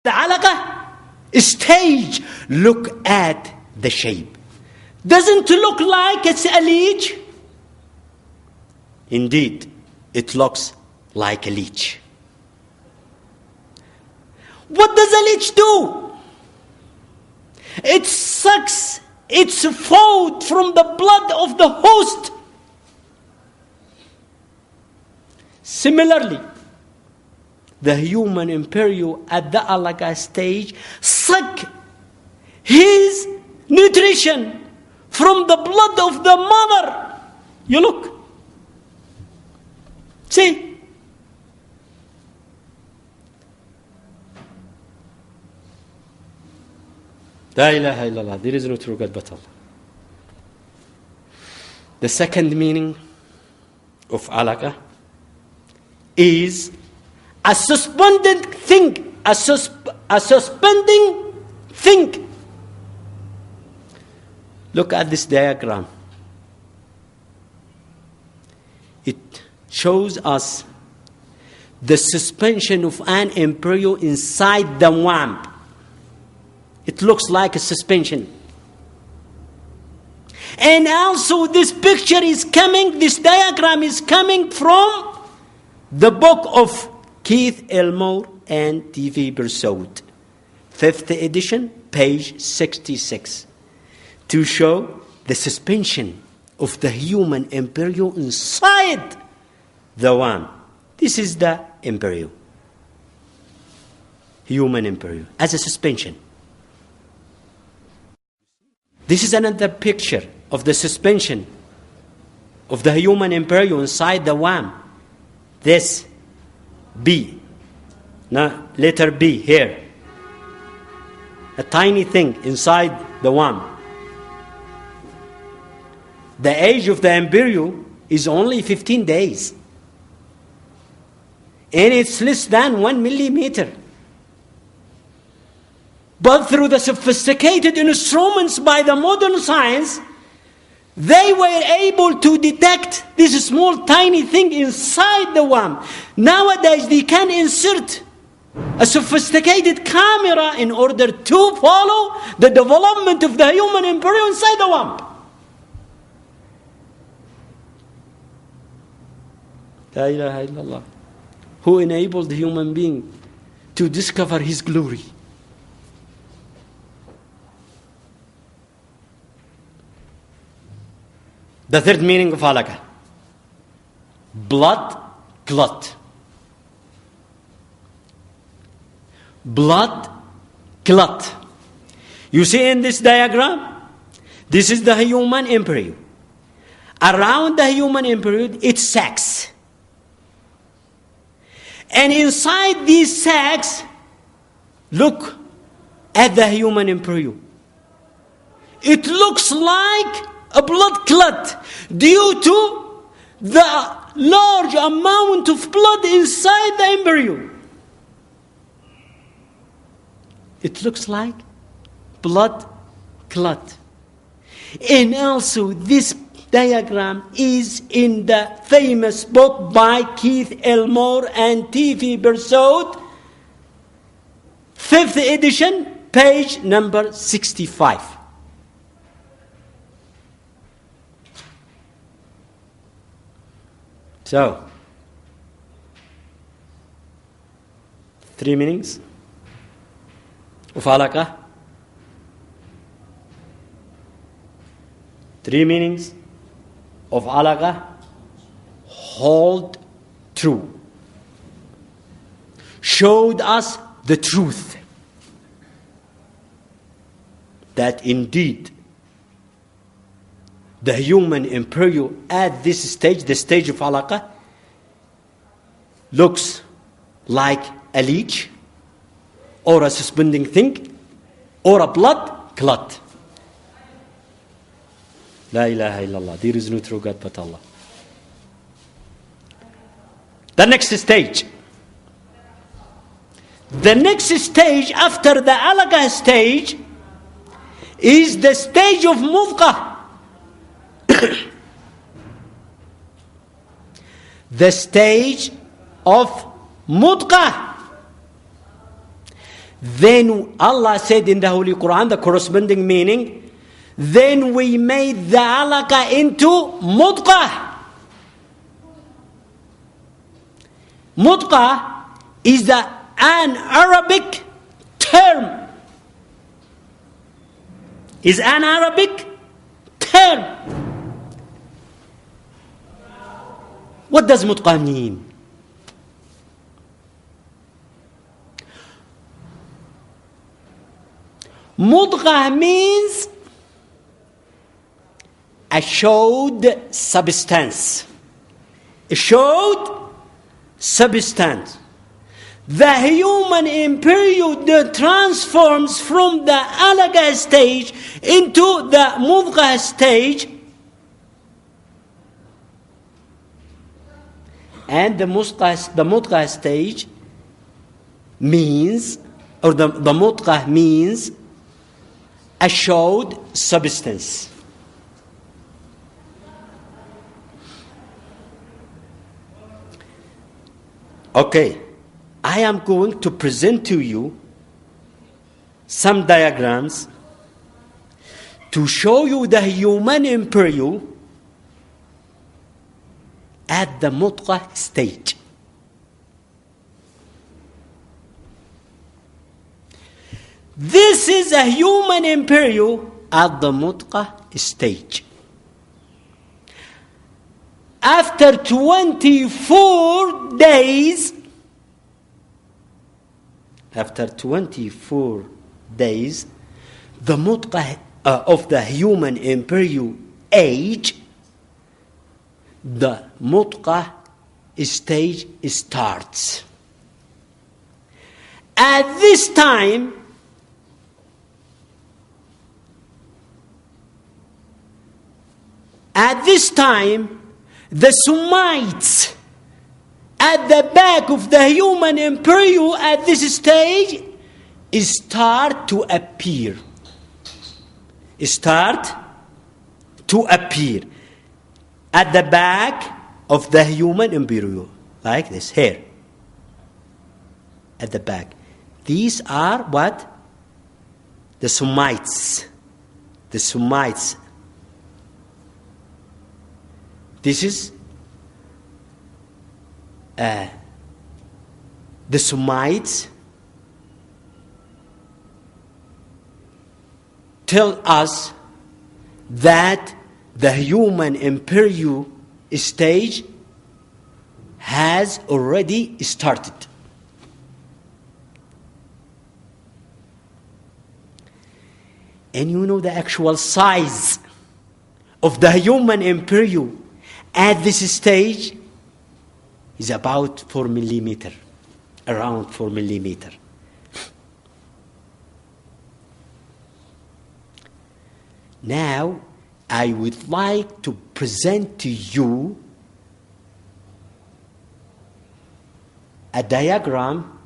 The alaqa stage, look at the shape. Doesn't look like it's a leech. Indeed, it looks like a leech. What does a leech do? It sucks its food from the blood of the host. Similarly, the human embryo at the alaqa stage suck his nutrition from the blood of the mother. You look. See? La ilaha illallah. There is no true God but Allah. The second meaning of alaqa is a suspended thing. A suspending thing. Look at this diagram. It shows us the suspension of an embryo inside the womb. It looks like a suspension. And also this picture is coming, this diagram is coming from the book of Keith Elmore and T.V. Bersaud, 5th edition, page 66, to show the suspension of the human embryo inside the womb. This is the embryo, human embryo, as a suspension. This is another picture of the suspension of the human embryo inside the womb. This B, now letter B here, a tiny thing inside the womb. The age of the embryo is only 15 days. And it's less than 1 millimeter. But through the sophisticated instruments by the modern science, they were able to detect this small tiny thing inside the womb. Nowadays they can insert a sophisticated camera in order to follow the development of the human embryo inside the womb. La ilaha illallah. Who enabled the human being to discover his glory? The third meaning of alaqa, blood clot. Blood clot. You see in this diagram, this is the human embryo. Around the human embryo, it's sacs. And inside these sacs, look at the human embryo. It looks like a blood clot due to the large amount of blood inside the embryo. It looks like blood clot. And also this diagram is in the famous book by Keith Elmore and T.V. Bersaud, 5th edition, page number 65. So, 3 meanings of alaqa. 3 meanings of alaqa hold true. Showed us the truth that indeed the human embryo at this stage, the stage of alaqa, looks like a leech or a suspending thing or a blood clot. La ilaha illallah. There is no true God but Allah. The next stage. The next stage after the alaqa stage is the stage of mudghah. The stage of mudghah. Then Allah said in the Holy Quran, the corresponding meaning, then we made the alaqa into mudghah. Mudghah is an Arabic term. Is an Arabic term. What does mudghah mean? Mudghah means a showed substance. A showed substance. The human embryo transforms from the alaqa stage into the mudghah stage. And the mudghah stage means, or the mudghah means a showed substance. Okay, I am going to present to you some diagrams to show you the human embryo at the mudghah stage. This is a human embryo at the mudghah stage. After 24 days, the mudghah of the human embryo age, the mudghah stage starts. At this time, the somites at the back of the human embryo at this stage start to appear. At the back of the human embryo, like this, here. At the back. These are what? The somites. This is the somites tell us that the human embryo stage has already started. And you know the actual size of the human embryo at this stage is about 4 millimeter, around 4 millimeter. Now, I would like to present to you a diagram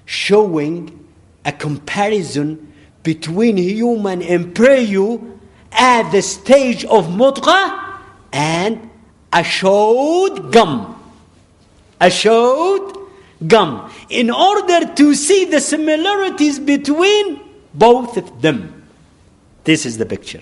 showing a comparison between human embryo at the stage of mudghah and a showed gum. In order to see the similarities between both of them. This is the picture.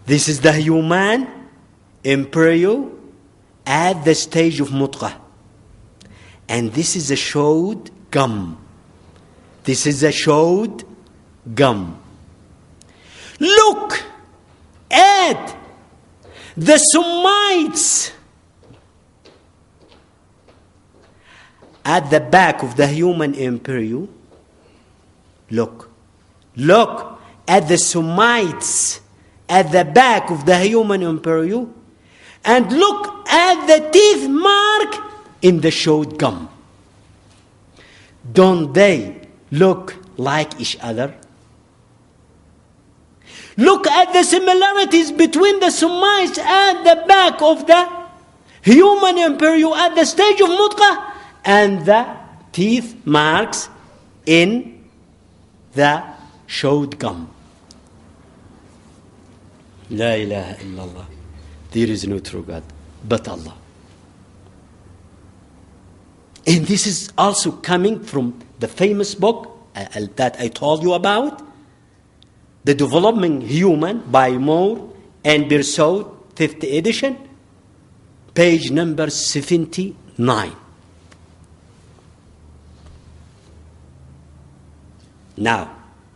This is the human embryo at the stage of mudghah. And this is a showed gum. Look at the somites at the back of the human embryo. Look at the somites at the back of the human embryo, and look at the teeth mark in the showed gum. Don't they look like each other? Look at the similarities between the somites at the back of the human embryo at the stage of mudghah and the teeth marks in the showed gum. La ilaha illallah. There is no true God but Allah. And this is also coming from the famous book that I told you about, The Developing Human by Moore and Bersaud, 5th edition, page number 79. Now,